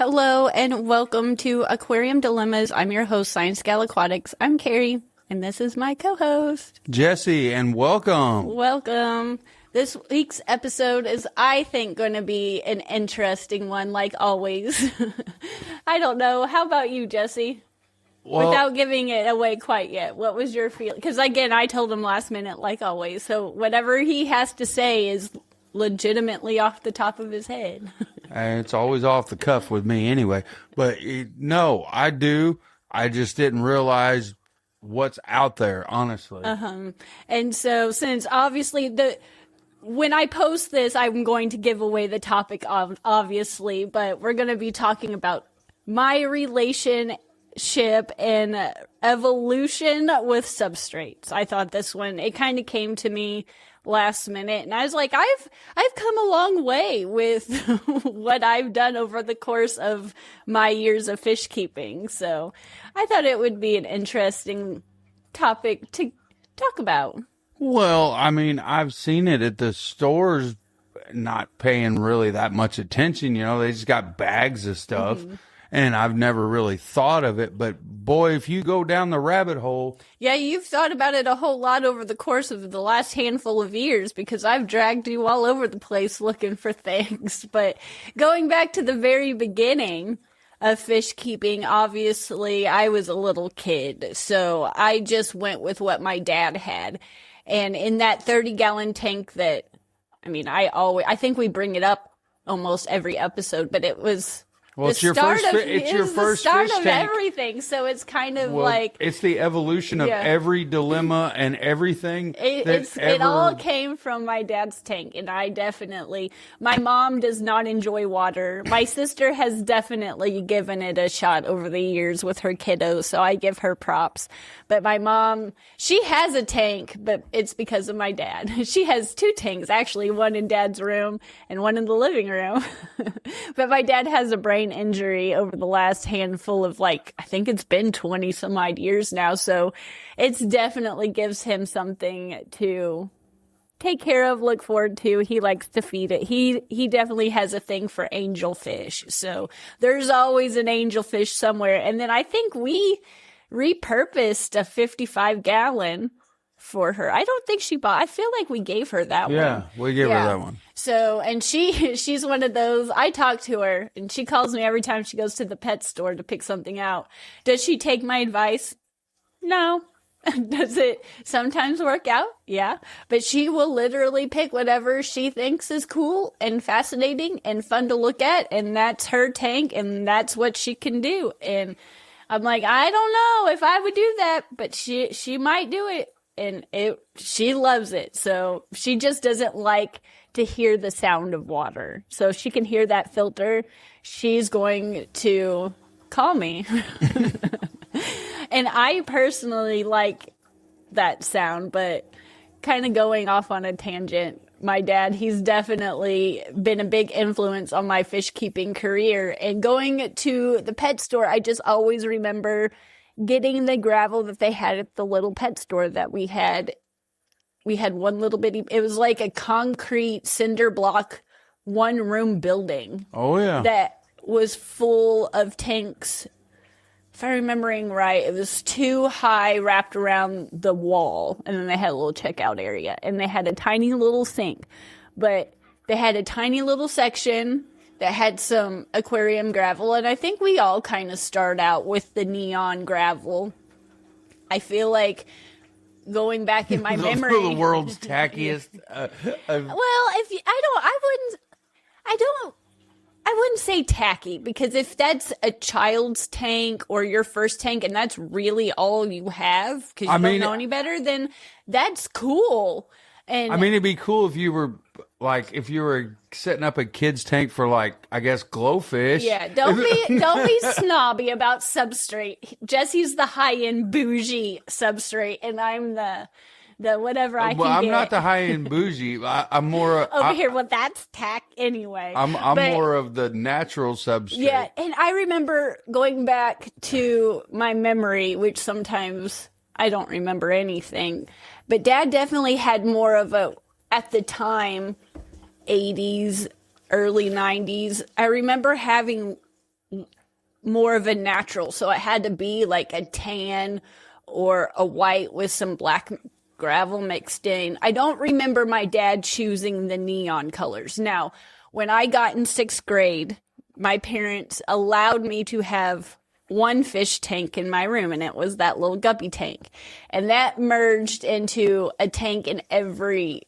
Hello and welcome to Aquarium Dilemmas. I'm your host, Science Gal Aquatics. I'm Carrie, and this is my co-host, Jesse, and welcome. Welcome. This week's episode is, I think, going to be an interesting one, like always. I don't know. How about you, Jesse? Well, without giving it away quite yet, what was your feeling? Because, again, I told him last minute, like always. So whatever he has to say is legitimately off the top of his head. It's always off the cuff with me anyway. But no, I do. I just didn't realize what's out there, honestly. And so since obviously when I post this, I'm going to give away the topic, obviously, but we're going to be talking about my relationship and evolution with substrates. I thought this one, it kind of came to me last minute, and I was like, I've come a long way with what I've done over the course of my years of fish keeping. So I thought it would be an interesting topic to talk about. Well, I mean, I've seen it at the stores, not paying really that much attention. You know, they just got bags of stuff. And I've never really thought of it, but boy, if you go down the rabbit hole. Yeah, you've thought about it a whole lot over the course of the last handful of years, because I've dragged you all over the place looking for things. But going back to the very beginning of fish keeping, obviously I was a little kid, so I just went with what my dad had. And in that 30-gallon tank that, I mean, I think we bring it up almost every episode, but it was... Well, it's your first fish start of tank. Everything, so it's kind of it's the evolution of every dilemma and everything. It all came from my dad's tank, and my mom does not enjoy water. My sister has definitely given it a shot over the years with her kiddos, so I give her props. But my mom, she has a tank, but it's because of my dad. She has two tanks, actually, one in Dad's room and one in the living room. But my dad has a brain injury over the last handful of, I think it's been 20 some odd years now. So it's definitely gives him something to take care of, look forward to. He likes to feed it. He definitely has a thing for angelfish. So there's always an angelfish somewhere. And then I think we repurposed a 55-gallon for her. I don't think she bought. I feel like we gave her that one. Yeah, we gave her that one. So, and she's one of those. I talk to her, and she calls me every time she goes to the pet store to pick something out. Does she take my advice? No. Does it sometimes work out? Yeah. But she will literally pick whatever she thinks is cool and fascinating and fun to look at, and that's her tank, and that's what she can do. And I'm like, I don't know if I would do that, but she might do it. And she loves it. So she just doesn't like to hear the sound of water. So if she can hear that filter, she's going to call me. And I personally like that sound, but kind of going off on a tangent, my dad, he's definitely been a big influence on my fish keeping career. And going to the pet store, I just always remember getting the gravel that they had at the little pet store that we had. We had one little bitty, it was like a concrete cinder block, one room building. Oh, yeah. That was full of tanks. If I'm remembering right, it was 2 high wrapped around the wall. And then they had a little checkout area. And they had a tiny little sink. But they had a tiny little section that had some aquarium gravel, and I think we all kind of start out with the neon gravel. I feel like going back in my memory, the world's tackiest. I wouldn't say tacky, because if that's a child's tank or your first tank, and that's really all you have because you don't know any better, then that's cool. And I mean, it'd be cool if you were setting up a kid's tank for, I guess, glowfish. Yeah, don't be snobby about substrate. Jesse's the high-end bougie substrate, and I'm the whatever I can get. Well, I'm not the high-end bougie. I'm more... well, that's tack anyway. I'm more of the natural substrate. Yeah, and I remember going back to my memory, which sometimes I don't remember anything, but Dad definitely had more of a, at the time, 80s, early 90s. I remember having more of a natural. So it had to be like a tan or a white with some black gravel mixed in. I don't remember my dad choosing the neon colors. Now, when I got in 6th grade, my parents allowed me to have one fish tank in my room, and it was that little guppy tank. And that merged into a tank in every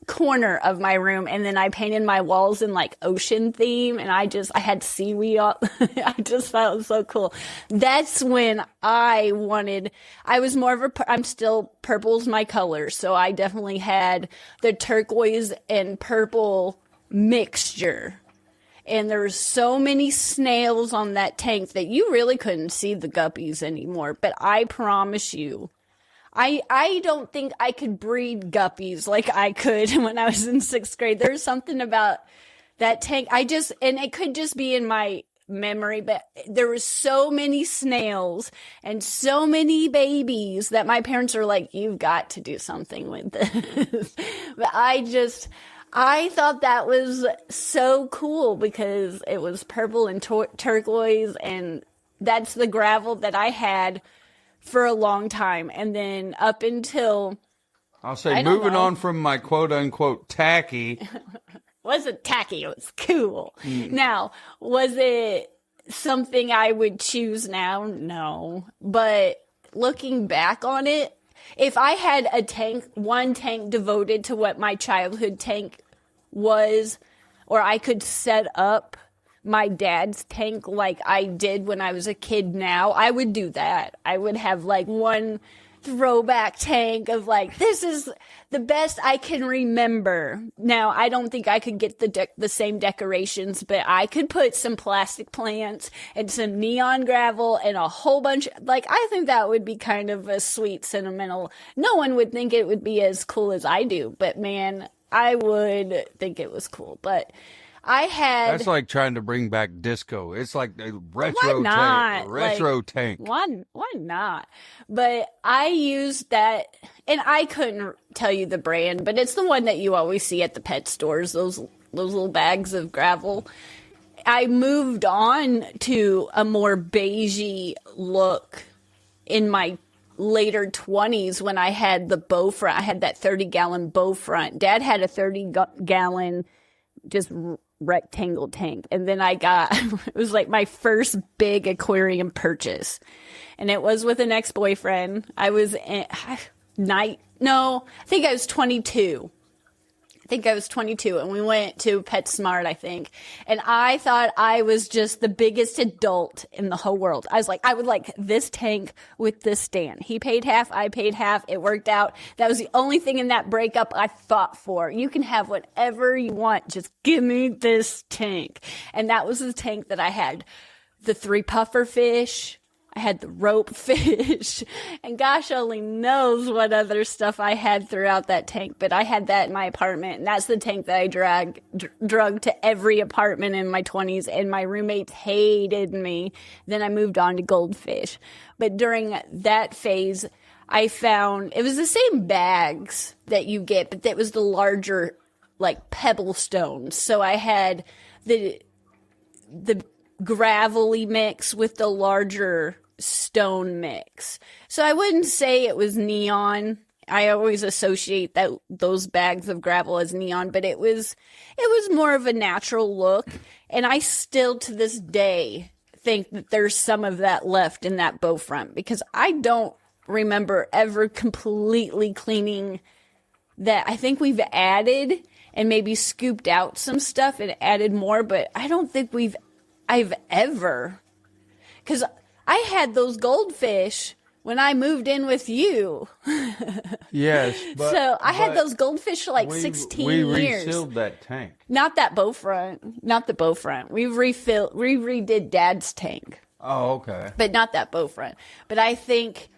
corner of my room, and then I painted my walls in like ocean theme, and I had seaweed all, I just thought it was so cool. That's when I was more of I'm still, purple's my color, so I definitely had the turquoise and purple mixture. And there were so many snails on that tank that you really couldn't see the guppies anymore. But I promise you, I don't think I could breed guppies like I could when I was in 6th grade. There's something about that tank. And it could just be in my memory, but there were so many snails and so many babies that my parents are like, you've got to do something with this. But I thought that was so cool because it was purple and turquoise, and that's the gravel that I had for a long time. And then up until... I'll say, moving on from my quote-unquote tacky... wasn't tacky, it was cool. Now, was it something I would choose now? No. But looking back on it, if I had one tank devoted to what my childhood tank was, or I could set up my dad's tank like I did when I was a kid now, I would do that. I would have like one throwback tank of like, this is the best I can remember. Now, I don't think I could get the same decorations, but I could put some plastic plants and some neon gravel and a whole bunch. Like, I think that would be kind of a sweet, sentimental. No one would think it would be as cool as I do, but man, I would think it was cool. But that's like trying to bring back disco. It's like a retro tank. Why not? But I used that, and I couldn't tell you the brand, but it's the one that you always see at the pet stores, those little bags of gravel. I moved on to a more beigey look in my later 20s when I had the bow front. I had that 30-gallon bow front. Dad had a 30-gallon just rectangle tank, and then I got it was like my first big aquarium purchase, and it was with an ex-boyfriend. I think I was 22. And we went to PetSmart, I think. And I thought I was just the biggest adult in the whole world. I was like, I would like this tank with this stand. He paid half, I paid half. It worked out. That was the only thing in that breakup I fought for. You can have whatever you want. Just give me this tank. And that was the tank that I had. The 3 puffer fish. I had the rope fish, and gosh only knows what other stuff I had throughout that tank. But I had that in my apartment, and that's the tank that I drug to every apartment in my 20s, and my roommates hated me. Then I moved on to goldfish. But during that phase, I found it was the same bags that you get, but that was the larger, like, pebble stones. So I had the gravelly mix with the larger stone mix. So I wouldn't say it was neon. I always associate those bags of gravel as neon, but it was more of a natural look. And I still to this day think that there's some of that left in that bow front, because I don't remember ever completely cleaning that. I think we've added and maybe scooped out some stuff and added more, but I don't think I've ever, because I had those goldfish when I moved in with you. Yes. So I had those goldfish for like 16 years. We resealed that tank. Not that bow front. Not the bow front. We redid Dad's tank. Oh, okay. But not that bow front. But I think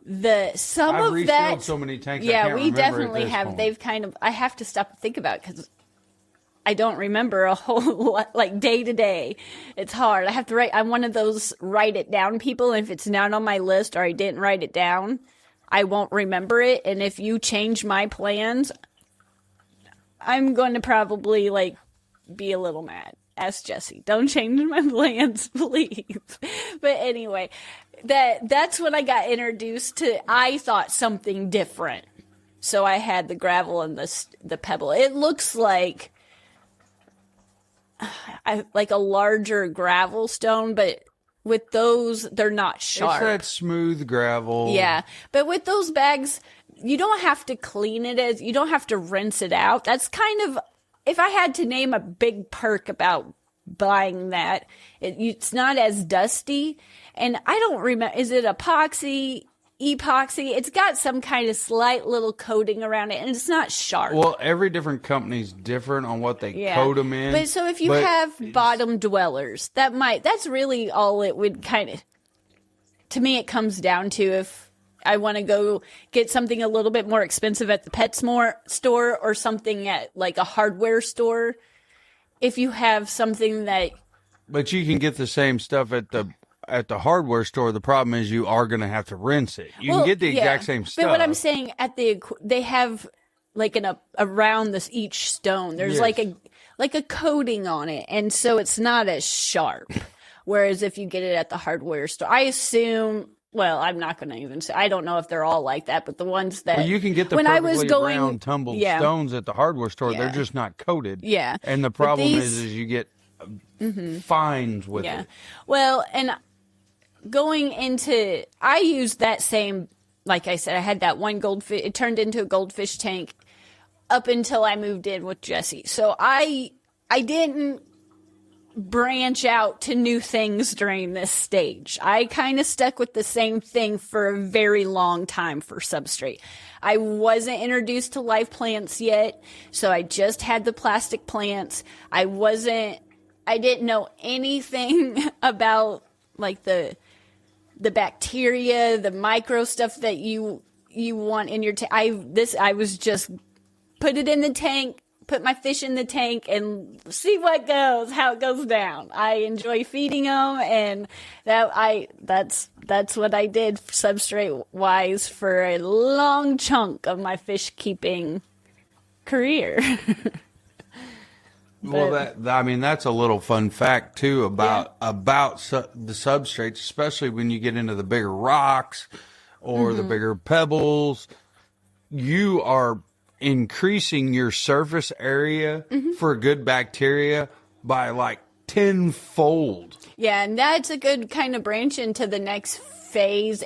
I've resealed so many tanks. Yeah, we definitely have. Point. They've kind of, I have to stop and think about it because I don't remember a whole lot, like day to day. It's hard. I have to I'm one of those write it down people. And if it's not on my list or I didn't write it down, I won't remember it. And if you change my plans, I'm going to probably like be a little mad. ask Jesse. Don't change my plans, please. But anyway, that's when I got introduced to, I thought something different. So I had the gravel and the pebble. It looks like a larger gravel stone, but with those, they're not sharp. It's that smooth gravel. Yeah. But with those bags, you don't have to clean it, you don't have to rinse it out. That's kind of, if I had to name a big perk about buying that, it's not as dusty. And I don't remember, is it epoxy? It's got some kind of slight little coating around it, and it's not sharp. Well, every different company's different on what they coat them in. But so if you have bottom dwellers, that's really all it would kind of, to me, it comes down to if I want to go get something a little bit more expensive at the pet store or something at like a hardware store. If you have something that. But you can get the same stuff at the hardware store. The problem is you are going to have to rinse it. You can get the exact same stuff. But what I'm saying, they have like around each stone, there's like a coating on it, and so it's not as sharp. Whereas if you get it at the hardware store, I assume. Well, I'm not going to even say. I don't know if they're all like that, but the ones that you can get the perfectly round tumbled stones at the hardware store. They're just not coated. Yeah, and the problem is you get fines with it. Well, and going into, I used that same, like I said, I had that one goldfish. It turned into a goldfish tank up until I moved in with Jesse. So I didn't branch out to new things during this stage. I kind of stuck with the same thing for a very long time for Substrate. I wasn't introduced to live plants yet, so I just had the plastic plants. I didn't know anything about like the bacteria, the micro stuff that you want in your tank. I was just put it in the tank, put my fish in the tank, and see how it goes down. I enjoy feeding them, and that's what I did substrate wise for a long chunk of my fish keeping career. Well, that's a little fun fact too about the substrates, especially when you get into the bigger rocks or the bigger pebbles. You are increasing your surface area for good bacteria by like 10-fold. Yeah, and that's a good kind of branch into the next phase,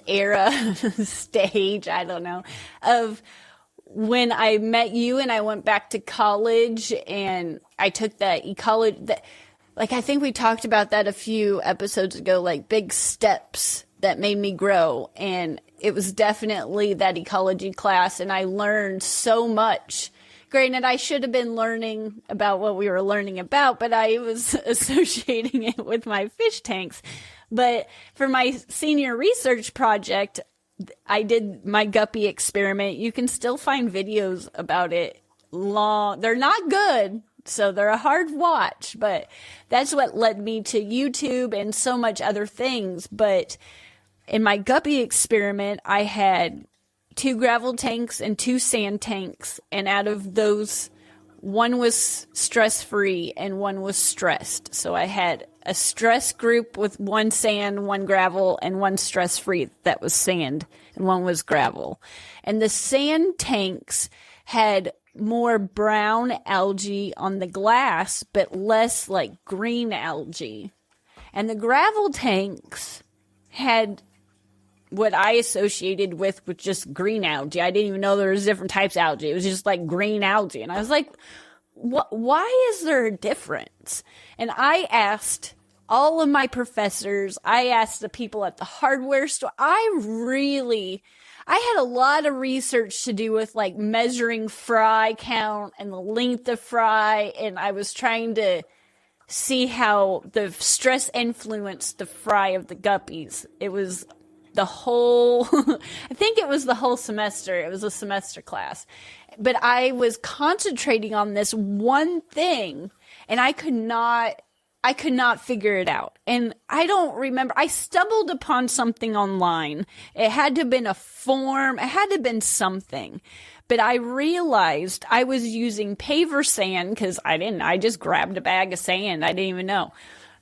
stage, I don't know, of when I met you and I went back to college and I took that ecology, like I think we talked about that a few episodes ago, like big steps that made me grow. And it was definitely that ecology class, and I learned so much. Granted, I should have been learning about what we were learning about, but I was associating it with my fish tanks. But for my senior research project, I did my guppy experiment. You can still find videos about it long. They're not good, so they're a hard watch, but that's what led me to YouTube and so much other things. But in my guppy experiment, I had 2 gravel tanks and 2 sand tanks. And out of those, one was stress-free and one was stressed. So I had a stress group with 1 sand, 1 gravel, and 1 stress-free that was sand, and 1 was gravel. And the sand tanks had more brown algae on the glass, but less like green algae. And the gravel tanks had what I associated with just green algae. I didn't even know there was different types of algae. It was just like green algae. And I was like, why is there a difference? And I asked all of my professors, I asked the people at the hardware store. I had a lot of research to do with like measuring fry count and the length of fry. And I was trying to see how the stress influenced the fry of the guppies. It was the whole, I think it was the whole semester. It was a semester class. But I was concentrating on this one thing, and I could not figure it out. And I don't remember. I stumbled upon something online. It had to have been a form. It had to have been something. But I realized I was using paver sand because I just grabbed a bag of sand. I didn't even know.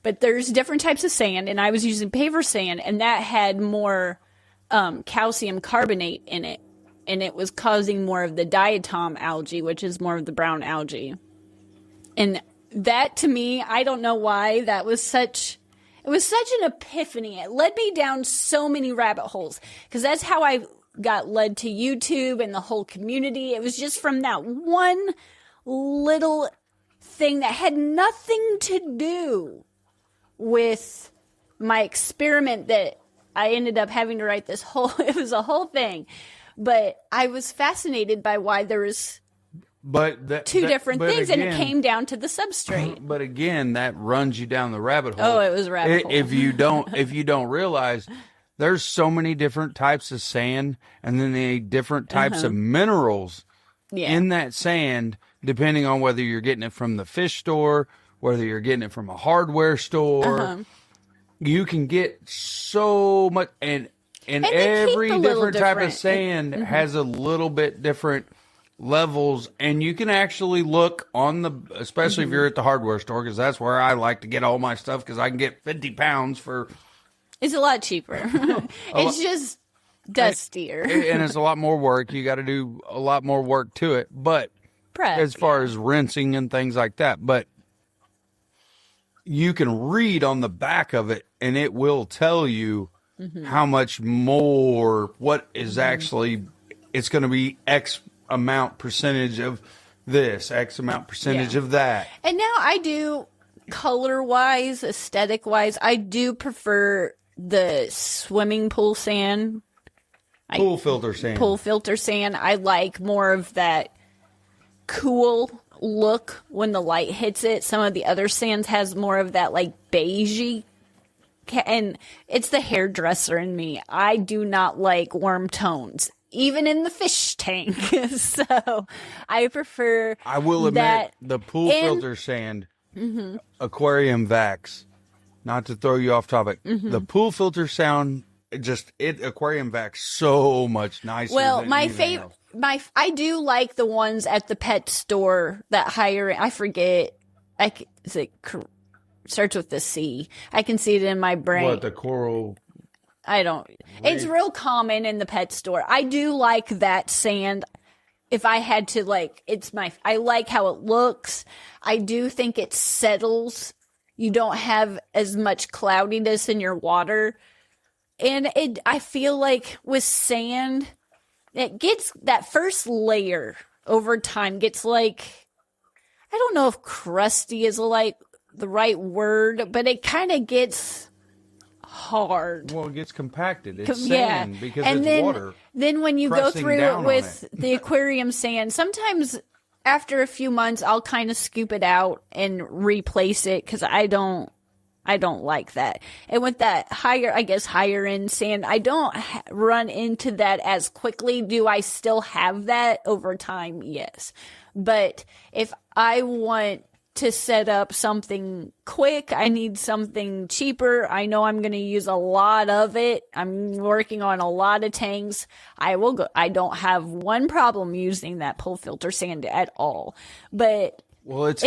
But there's different types of sand, and I was using paver sand, and that had more calcium carbonate in it. And it was causing more of the diatom algae, which is more of the brown algae. And that, to me, I don't know why it was such an epiphany. It led me down so many rabbit holes because that's how I got led to YouTube and the whole community. It was just from that one little thing that had nothing to do with my experiment that I ended up having to write it was a whole thing. But I was fascinated by why there was two different things, and it came down to the substrate. But again, that runs you down the rabbit hole. Oh, it was a rabbit hole. If you don't realize, there's so many different types of sand, and then the different types of minerals in that sand, depending on whether you're getting it from the fish store, whether you're getting it from a hardware store. You can get so much, and every different type of sand has a little bit different levels, and you can actually look on especially if you're at the hardware store, because that's where I like to get all my stuff, because I can get 50 pounds for... It's a lot cheaper. It's just dustier. And it's a lot more work. You got to do a lot more work to it, but as far as rinsing and things like that, but you can read on the back of it, and it will tell you how much more, what is actually, it's going to be X amount percentage of this, X amount percentage of that. And now I do, color-wise, aesthetic-wise, I do prefer the swimming pool sand. Pool filter sand. Pool filter sand. I like more of that cool look when the light hits it. Some of the other sands has more of that like beigey, and it's the hairdresser in me. I do not like warm tones, even in the fish tank. So I prefer I will admit, the pool filter sand, Aquarium Vax, not to throw you off topic, the pool filter sound, Aquarium Vax so much nicer. Well, than my favorite, I do like the ones at the pet store that higher, I forget, starts with the C. I can see it in my brain. What, the coral? It's real common in the pet store. I do like that sand. If I had to, I like how it looks. I do think it settles. You don't have as much cloudiness in your water. And I feel like with sand, it gets that first layer over time gets I don't know if crusty is the right word, but it kind of gets hard. Well, it gets compacted. It's sand because it's water. Then when you go through it with the aquarium sand, sometimes after a few months, I'll kind of scoop it out and replace it because I don't like that. And with that higher end sand, I don't run into that as quickly. Do I still have that over time? Yes. But if I want to set up something quick, I need something cheaper. I know I'm going to use a lot of it. I'm working on a lot of tanks. I don't have one problem using that pool filter sand at all. But well, it's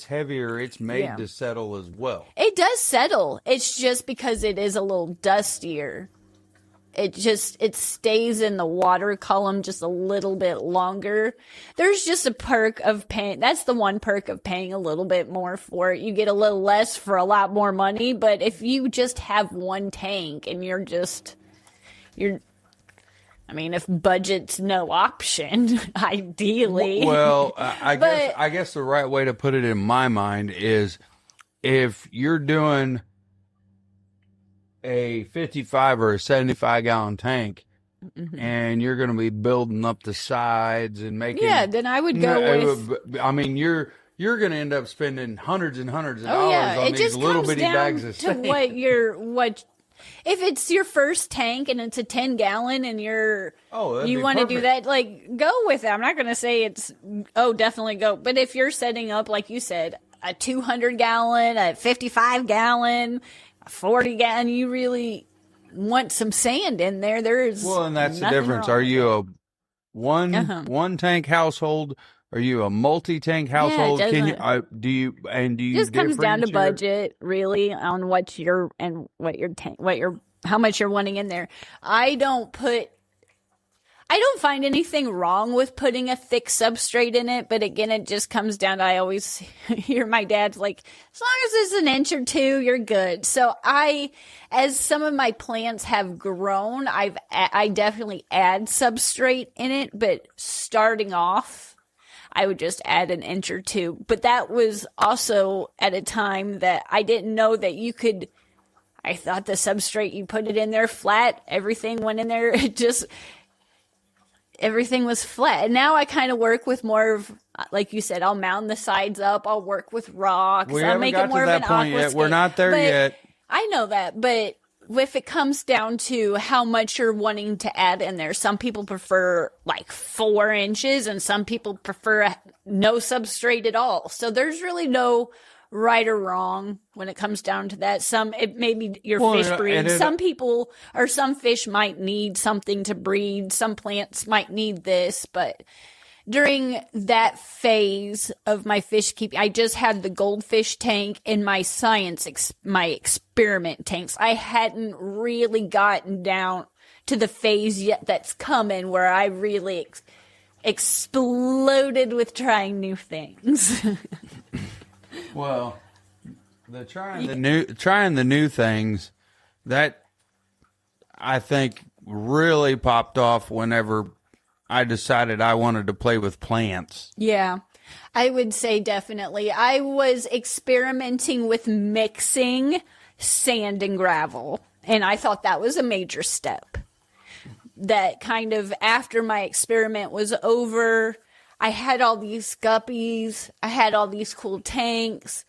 heavier. It's made to settle as well. It does settle. It's just because it is a little dustier. It stays in the water column just a little bit longer. There's just a perk of paying. That's the one perk of paying a little bit more for it. You get a little less for a lot more money. But if you just have one tank and if budget's no option, ideally. Well, I guess the right way to put it in my mind is if you're doing a 55 or a 75 gallon tank and you're going to be building up the sides and making... Yeah, then I would go with... I mean, you're going to end up spending hundreds and hundreds of dollars on these little bitty bags of sand. If it's your first tank and it's a 10 gallon and you want to do that, go with it. I'm not going to say definitely go. But if you're setting up, like you said, a 200 gallon, a 55 gallon, a 40 gallon, you really want some sand in there. There is and that's the difference. Are you one tank household? Are you a multi-tank household? it Can you doesn't- do you just comes down to differentiate- budget, really, on what your how much you're wanting in there. I don't find anything wrong with putting a thick substrate in it, but again, it just comes down to, I always hear my dad's like, as long as it's an inch or two, you're good. So as some of my plants have grown, I definitely add substrate in it, but starting off, I would just add an inch or two. But that was also at a time that I didn't know that you could. I thought the substrate, you put it in there flat, everything went in there, everything was flat. And now I kind of work with more of, like you said, I'll mound the sides up, I'll work with rocks, I'll make it more of an aquascape. We're not there yet. I know that, but if it comes down to how much you're wanting to add in there, some people prefer like 4 inches and some people prefer no substrate at all. So there's really no right or wrong when it comes down to that. It may be your fish breed. Some people or some fish might need something to breed. Some plants might need this, but during that phase of my fish keeping, I just had the goldfish tank and my my experiment tanks. I hadn't really gotten down to the phase yet that's coming where I really exploded with trying new things. Well, trying the new things, that I think really popped off whenever I decided I wanted to play with plants. Yeah, I would say definitely. I was experimenting with mixing sand and gravel, and I thought that was a major step. That kind of, after my experiment was over, I had all these guppies, I had all these cool tanks.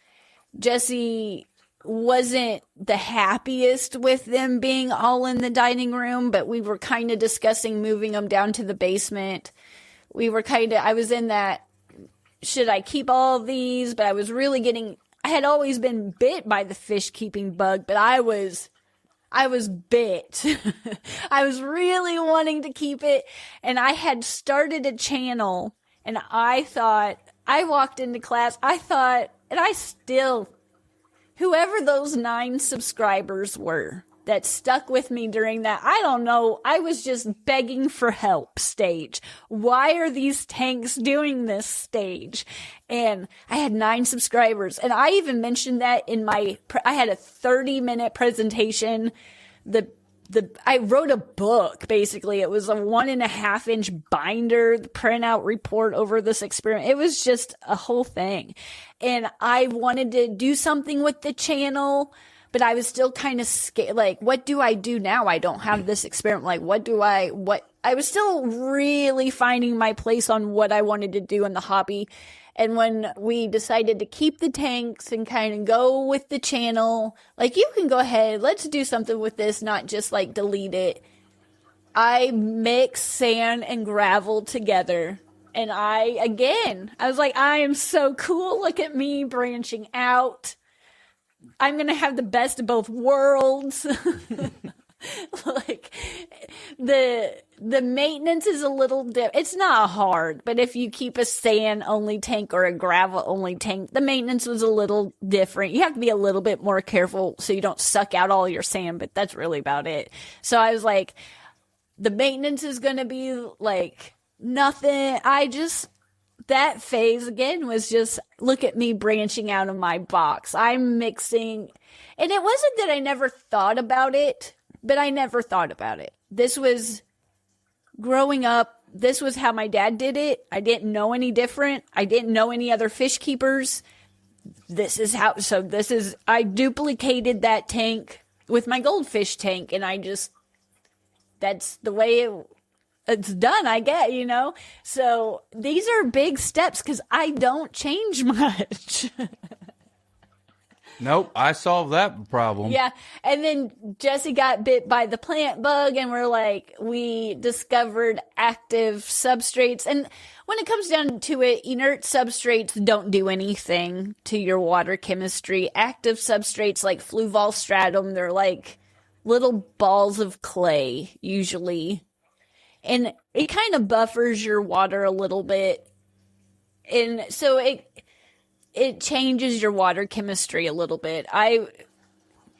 Jesse wasn't the happiest with them being all in the dining room, but we were kind of discussing moving them down to the basement. I was in that, should I keep all of these? But I had always been bit by the fish keeping bug, but I was bit. I was really wanting to keep it, and I had started a channel. And I walked into class, whoever those 9 subscribers were that stuck with me during that, I don't know, I was just begging for help stage. Why are these tanks doing this stage? And I had 9 subscribers. And I even mentioned that I had a 30-minute presentation. I wrote a book, basically. It was a 1.5-inch binder, the printout report over this experiment. It was just a whole thing. And I wanted to do something with the channel, but I was still kind of scared. Like, what do I do now? I don't have this experiment. Like, I was still really finding my place on what I wanted to do in the hobby. And when we decided to keep the tanks and kind of go with the channel, like, you can go ahead, let's do something with this, not just like delete it. I mixed sand and gravel together. And I was like, I am so cool. Look at me branching out. I'm going to have the best of both worlds. Like, the maintenance is a little it's not hard, but if you keep a sand only tank or a gravel only tank, the maintenance was a little different. You have to be a little bit more careful so you don't suck out all your sand, but that's really about it. So I was like, the maintenance is going to be like nothing. That phase again was just, look at me branching out of my box. I'm mixing, and it wasn't that I never thought about it, but I never thought about it. This was growing up. This was how my dad did it. I didn't know any different. I didn't know any other fish keepers. I duplicated that tank with my goldfish tank, and that's the way it's done, I get, So these are big steps because I don't change much. Nope, I solved that problem. Yeah, and then Jesse got bit by the plant bug, and we discovered active substrates. And when it comes down to it, inert substrates don't do anything to your water chemistry. Active substrates like fluval stratum, they're like little balls of clay, usually. and it kind of buffers your water a little bit. And so it changes your water chemistry a little bit.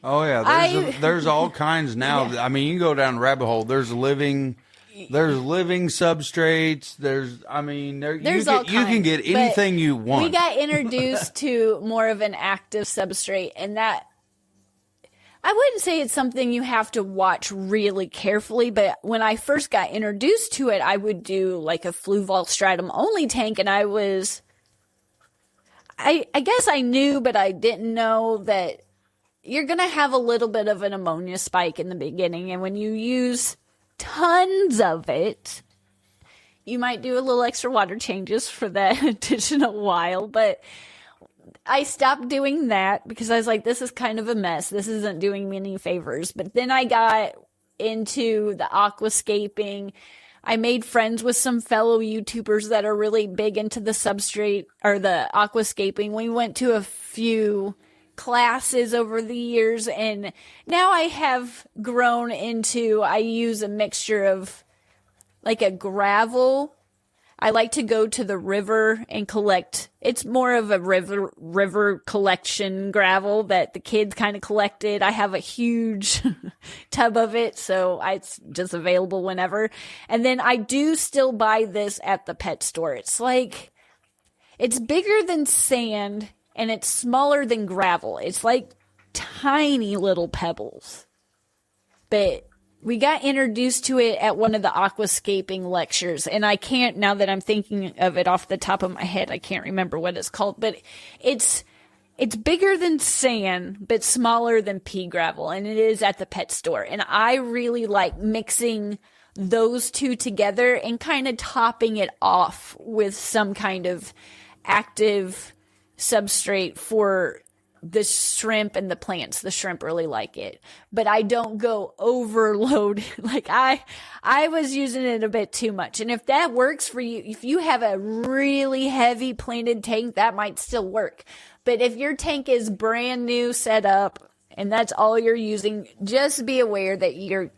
Oh yeah, there's all kinds now. Yeah. I mean, you can go down the rabbit hole. There's living substrates. There's you can get anything you want. We got introduced to more of an active substrate, and that I wouldn't say it's something you have to watch really carefully, but when I first got introduced to it, I would do like a flue stratum only tank, and I guess I knew, but I didn't know that you're going to have a little bit of an ammonia spike in the beginning, and when you use tons of it, you might do a little extra water changes for that additional while, but I stopped doing that because I was like, this is kind of a mess. This isn't doing me any favors. But then I got into the aquascaping. I made friends with some fellow YouTubers that are really big into the substrate or the aquascaping. We went to a few classes over the years, and now I have grown into, I use a mixture of like a gravel. I like to go to the river and collect. It's more of a river collection gravel that the kids kind of collected. I have a huge tub of it, so it's just available whenever. And then I do still buy this at the pet store. It's like, it's bigger than sand and it's smaller than gravel. It's like tiny little pebbles. But we got introduced to it at one of the aquascaping lectures, and I can't, now that I'm thinking of it off the top of my head, I can't remember what it's called, but it's bigger than sand, but smaller than pea gravel, and it is at the pet store. And I really like mixing those two together and kind of topping it off with some kind of active substrate for the shrimp and the plants. The shrimp really like it, but I don't go overload. Like I was using it a bit too much. And if that works for you, if you have a really heavy planted tank, that might still work. But if your tank is brand new set up and that's all you're using, just be aware that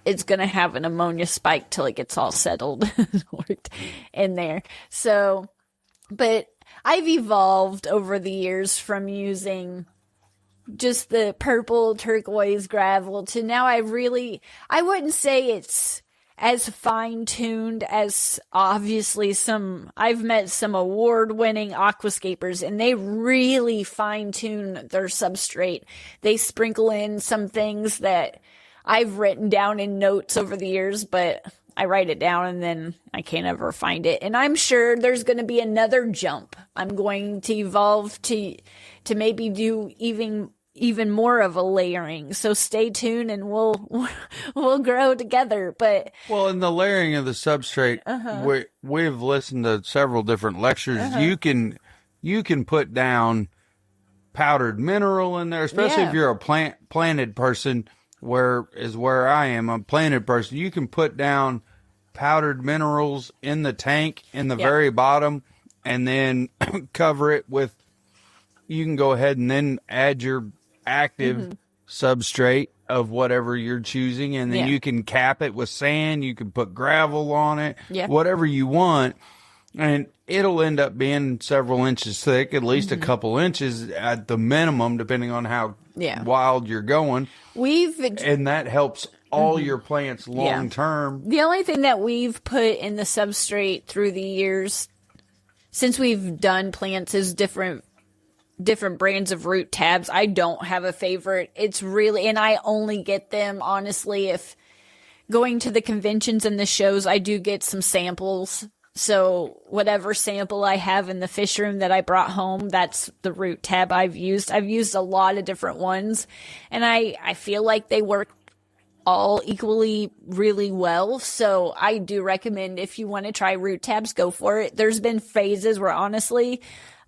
it's going to have an ammonia spike till it gets all settled in there. So, but I've evolved over the years from using just the purple turquoise gravel to now I wouldn't say it's as fine-tuned as obviously I've met some award-winning aquascapers, and they really fine-tune their substrate. They sprinkle in some things that I've written down in notes over the years, but I write it down and then I can't ever find it. And I'm sure there's going to be another jump. I'm going to evolve to maybe do even more of a layering. So stay tuned and we'll grow together. But in the layering of the substrate, we've listened to several different lectures. You can put down powdered mineral in there, especially if you're a planted person. Where I am, a planted person, you can put down powdered minerals in the tank in the very bottom, and then cover it with, you can go ahead and then add your active substrate of whatever you're choosing, and then you can cap it with sand, you can put gravel on it, whatever you want, and it'll end up being several inches thick, at least a couple inches at the minimum, depending on how wild you're going. And that helps all your plants long term. The only thing that we've put in the substrate through the years, since we've done plants, is different brands of root tabs. I don't have a favorite. It's really, and I only get them, honestly, if going to the conventions and the shows, I do get some samples. So whatever sample I have in the fish room that I brought home, that's the root tab I've used. I've used a lot of different ones, and I feel like they work all equally really well. So I do recommend, if you want to try root tabs, go for it. There's been phases where honestly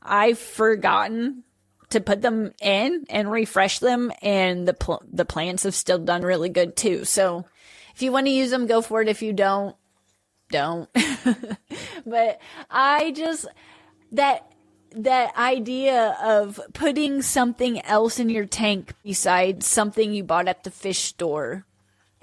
I've forgotten to put them in and refresh them, and the plants have still done really good too. So if you want to use them, go for it. If you don't. But I just, that idea of putting something else in your tank besides something you bought at the fish store,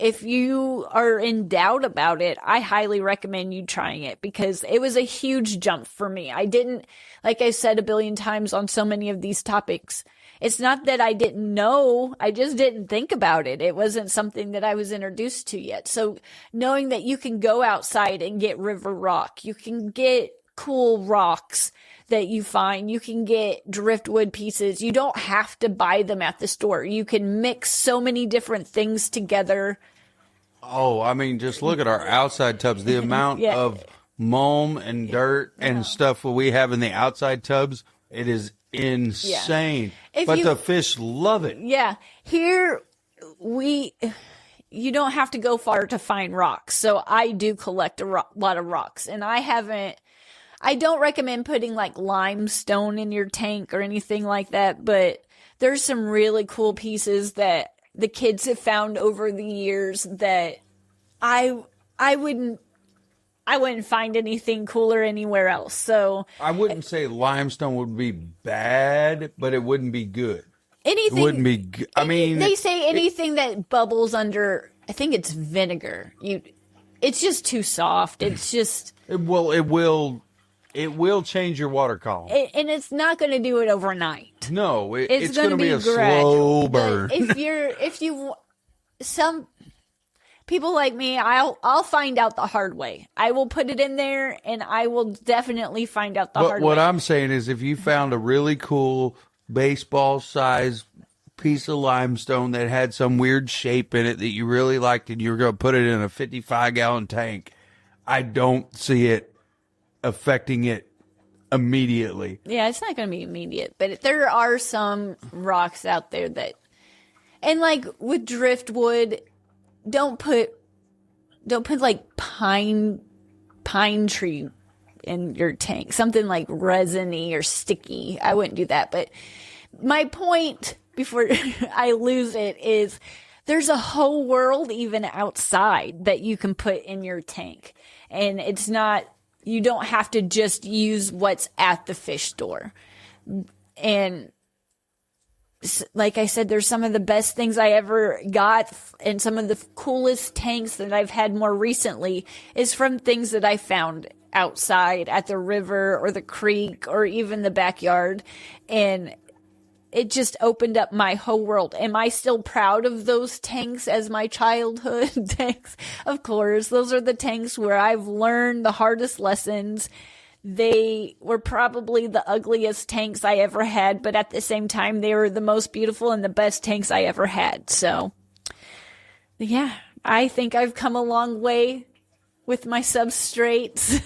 if you are in doubt about it, I highly recommend you trying it because it was a huge jump for me. I didn't, like I said a billion times on so many of these topics, it's not that I didn't know, I just didn't think about it. It wasn't something that I was introduced to yet. So knowing that you can go outside and get river rock, you can get cool rocks that you find, you can get driftwood pieces. You don't have to buy them at the store. You can mix so many different things together. Oh, I mean, just look at our outside tubs. The amount of mulch and dirt and stuff we have in the outside tubs, it is insane. But the fish love it. Yeah. Here, you don't have to go far to find rocks. So I do collect a lot of rocks. And I don't recommend putting like limestone in your tank or anything like that. But there's some really cool pieces that the kids have found over the years that I wouldn't find anything cooler anywhere else. So I wouldn't say limestone would be bad, but it wouldn't be good. Anything it wouldn't be. I mean, they say anything that bubbles under. I think it's vinegar. It's just too soft. It's just. It will change your water column, and it's not going to do it overnight. No, it's going to be a gradual, slow burn. Some people like me, I'll find out the hard way. I will put it in there, and I will definitely find out the hard way. What I'm saying is, if you found a really cool baseball-sized piece of limestone that had some weird shape in it that you really liked, and you were going to put it in a 55-gallon tank, I don't see it affecting it immediately. Yeah, it's not going to be immediate, but there are some rocks out there that, and like with driftwood, don't put like pine tree in your tank, something like resiny or sticky. I wouldn't do that. But my point before I lose it is there's a whole world even outside that you can put in your tank, and it's not. You don't have to just use what's at the fish store. And like I said, there's some of the best things I ever got, and some of the coolest tanks that I've had more recently is from things that I found outside at the river or the creek or even the backyard. And it just opened up my whole world. Am I still proud of those tanks as my childhood tanks? Of course, those are the tanks where I've learned the hardest lessons. They were probably the ugliest tanks I ever had, but at the same time, they were the most beautiful and the best tanks I ever had. So, yeah, I think I've come a long way with my substrates.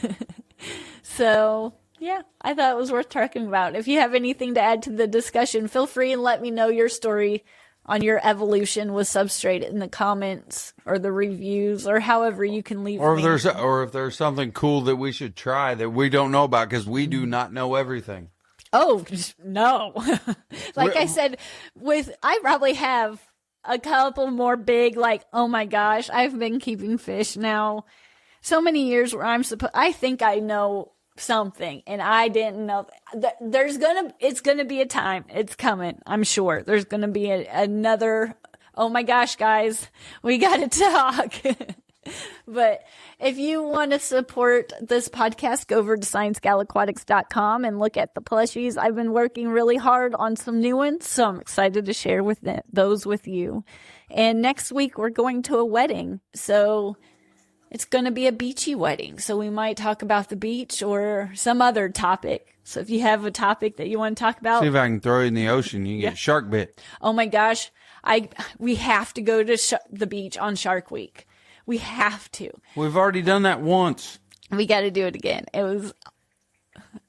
So, yeah, I thought it was worth talking about. If you have anything to add to the discussion, feel free and let me know your story on your evolution with substrate in the comments or the reviews or however you can leave. Or if there's something cool that we should try that we don't know about, because we do not know everything. Oh, no. I said, I probably have a couple more big, oh my gosh, I've been keeping fish now so many years where I think I know something, and I didn't know. It's gonna be a time. It's coming. I'm sure there's gonna be another. Oh my gosh, guys, we gotta talk. But if you want to support this podcast, go over to sciencegalaquatics.com and look at the plushies. I've been working really hard on some new ones, so I'm excited to share those with you. And next week we're going to a wedding, so it's going to be a beachy wedding, so we might talk about the beach or some other topic. So if you have a topic that you want to talk about. See if I can throw you in the ocean. You can get shark bit. Oh my gosh. We have to go to the beach on Shark Week. We have to. We've already done that once. We got to do it again.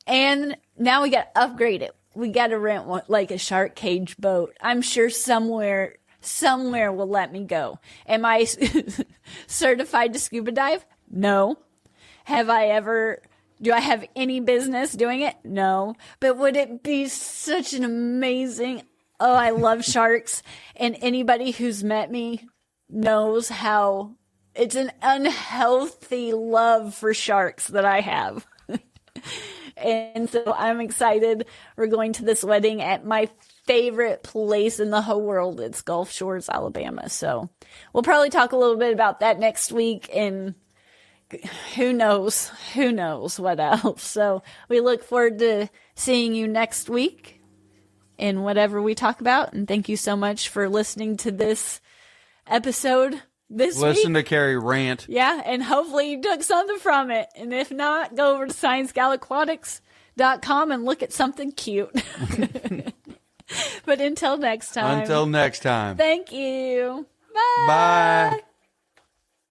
And now we got to upgrade it. We got to rent one, like a shark cage boat. I'm sure somewhere will let me go. Am I certified to scuba dive? No. Do I have any business doing it? No. But would it be such an amazing, I love sharks. And anybody who's met me knows how it's an unhealthy love for sharks that I have. And so I'm excited. We're going to this wedding at my favorite place in the whole world. It's Gulf Shores, Alabama. So we'll probably talk a little bit about that next week, and who knows what else. So we look forward to seeing you next week in whatever we talk about. And thank you so much for listening to this episode this week. Listen to Carrie rant. Yeah, and hopefully you took something from it. And if not, go over to ScienceGalaquatics.com and look at something cute. But until next time. Until next time. Thank you. Bye. Bye.